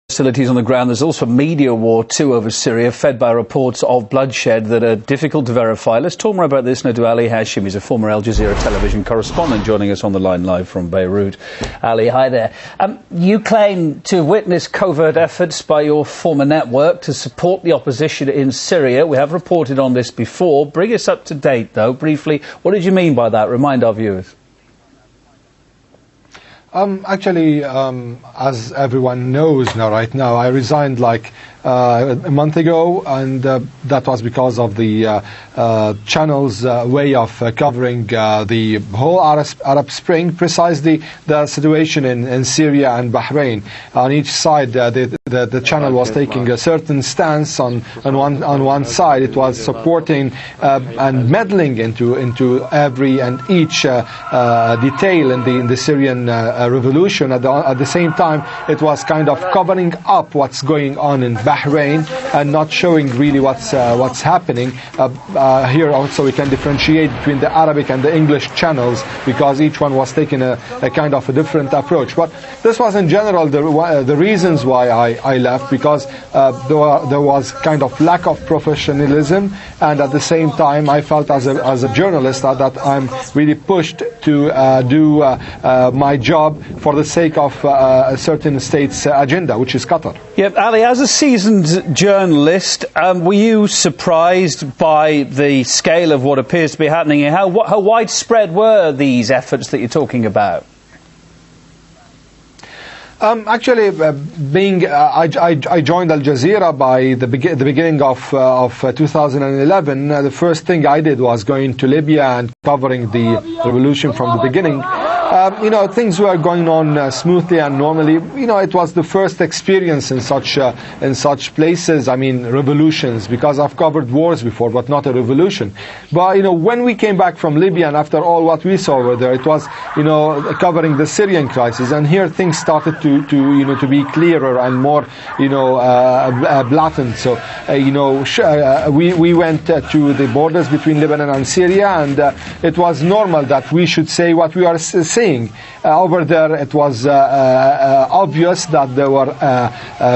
Facilities on the ground. There's also a media war too over Syria, fed by reports of bloodshed that are difficult to verify. Let's talk more about this now to Ali Hashim. He's a former Al Jazeera television correspondent joining us on the line live from Beirut. Ali, hi there. You claim to witness covert efforts by your former network to support the opposition in Syria. We have reported on this before. Bring us up to date, though, briefly. What did you mean by that? Remind our viewers. Actually, as everyone knows right now, I resigned like a month ago, and that was because of the channel's way of covering the whole Arab Spring, precisely the situation in Syria and Bahrain. On each side, the channel was taking a certain stance. On one side, it was supporting and meddling into every and each detail in the Syrian revolution. At the same time, it was kind of covering up what's going on in Bahrain and not showing really what's happening. Here also we can differentiate between the Arabic and the English channels because each one was taking a kind of a different approach. But this was in general the reasons why I left, because there was kind of lack of professionalism, and at the same time I felt as a journalist that I'm really pushed to do my job for the sake of a certain state's agenda, which is Qatar. Yep, Ali, as a seasoned journalist, were you surprised by the scale of what appears to be happening here? How widespread were these efforts that you're talking about? Actually, I joined Al Jazeera by the beginning of 2011. The first thing I did was going to Libya and covering the revolution from the beginning. Things were going on smoothly and normally. It was the first experience in such places. I mean, revolutions, because I've covered wars before, but not a revolution. But when we came back from Libya, and after all what we saw over there, it was covering the Syrian crisis, and here things started to be clearer and more blatant. So we went to the borders between Lebanon and Syria, and it was normal that we should say what we are saying. Over there, it was obvious that there were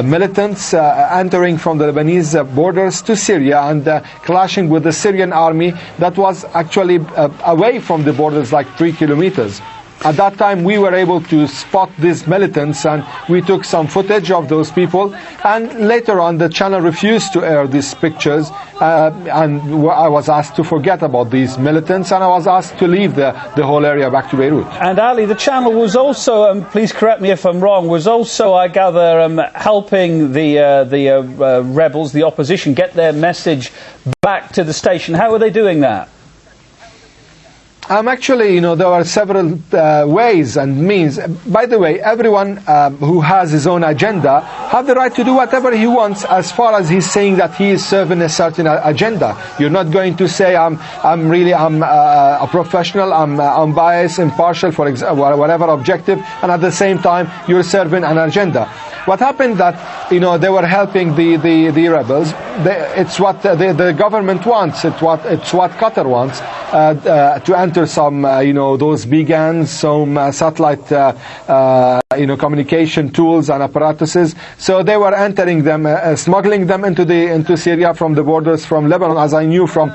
militants entering from the Lebanese borders to Syria and clashing with the Syrian army that was actually away from the borders like 3 kilometers. At that time, we were able to spot these militants, and we took some footage of those people. And later on, the channel refused to air these pictures, and I was asked to forget about these militants, and I was asked to leave the whole area back to Beirut. And Ali, the channel was also, please correct me if I'm wrong, was also, I gather, helping the rebels, the opposition, get their message back to the station. How were they doing that? Actually, there are several ways and means. By the way, everyone who has his own agenda have the right to do whatever he wants, as far as he's saying that he is serving a certain agenda. You're not going to say I'm a professional, I'm unbiased, impartial, for whatever objective, and at the same time you're serving an agenda. What happened that they were helping the rebels. It's what the government wants. It's what Qatar wants to enter some those begans, some satellite communication tools and apparatuses. So they were entering them, smuggling them into Syria from the borders from Lebanon, as I knew from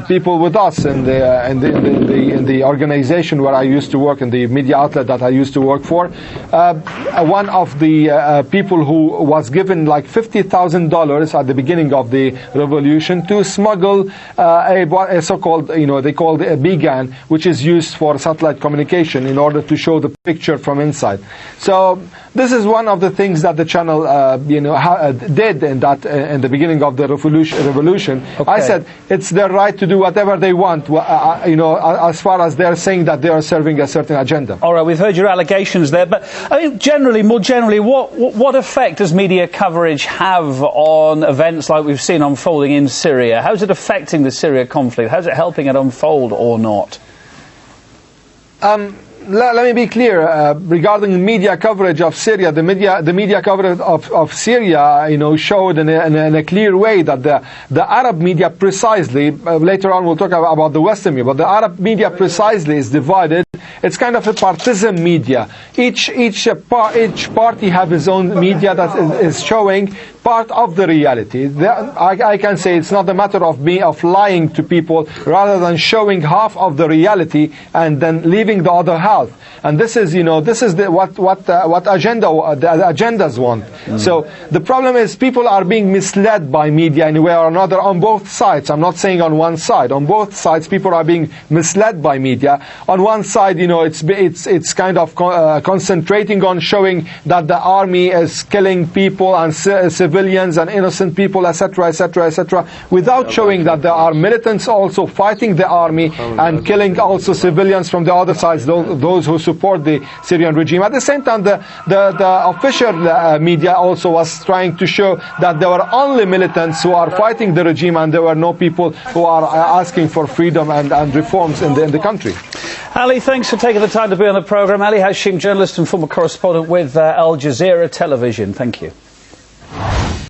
people with us in the organization where I used to work, in the media outlet that I used to work for. One of the people who was given like $50,000 at the beginning of the revolution to smuggle a so-called, they called a began, which is used for satellite communication in order to show the picture from inside. So this is one of the things that the channel did in the beginning of the revolution. Okay. I said it's their right to do whatever they want, as far as they're saying that they are serving a certain agenda. All right, we've heard your allegations there, but I mean, more generally, what effect does media coverage have on events like we've seen unfolding in Syria? How's it affecting the Syria conflict? How's it helping it unfold or not? let me be clear regarding media coverage of Syria. The media coverage of Syria, showed in a clear way that the Arab media precisely. Later on, we'll talk about the Western media, but the Arab media precisely is divided. It's kind of a partisan media. Each party have his own media that is showing part of the reality. I can say it's not a matter of lying to people, rather than showing half of the reality and then leaving the other half. And this is what the agendas want. So the problem is people are being misled by media in a way or another on both sides. I'm not saying on one side. On both sides, people are being misled by media. On one side, it's kind of concentrating on showing that the army is killing people and civilians and innocent people, etc., etc., etc., without showing that there are militants also fighting the army and killing also civilians from the other sides, those who support the Syrian regime. At the same time, the official media also was trying to show that there were only militants who are fighting the regime, and there were no people who are asking for freedom and reforms in the country. Ali, thanks for taking the time to be on the programme. Ali Hashim, journalist and former correspondent with Al Jazeera television. Thank you.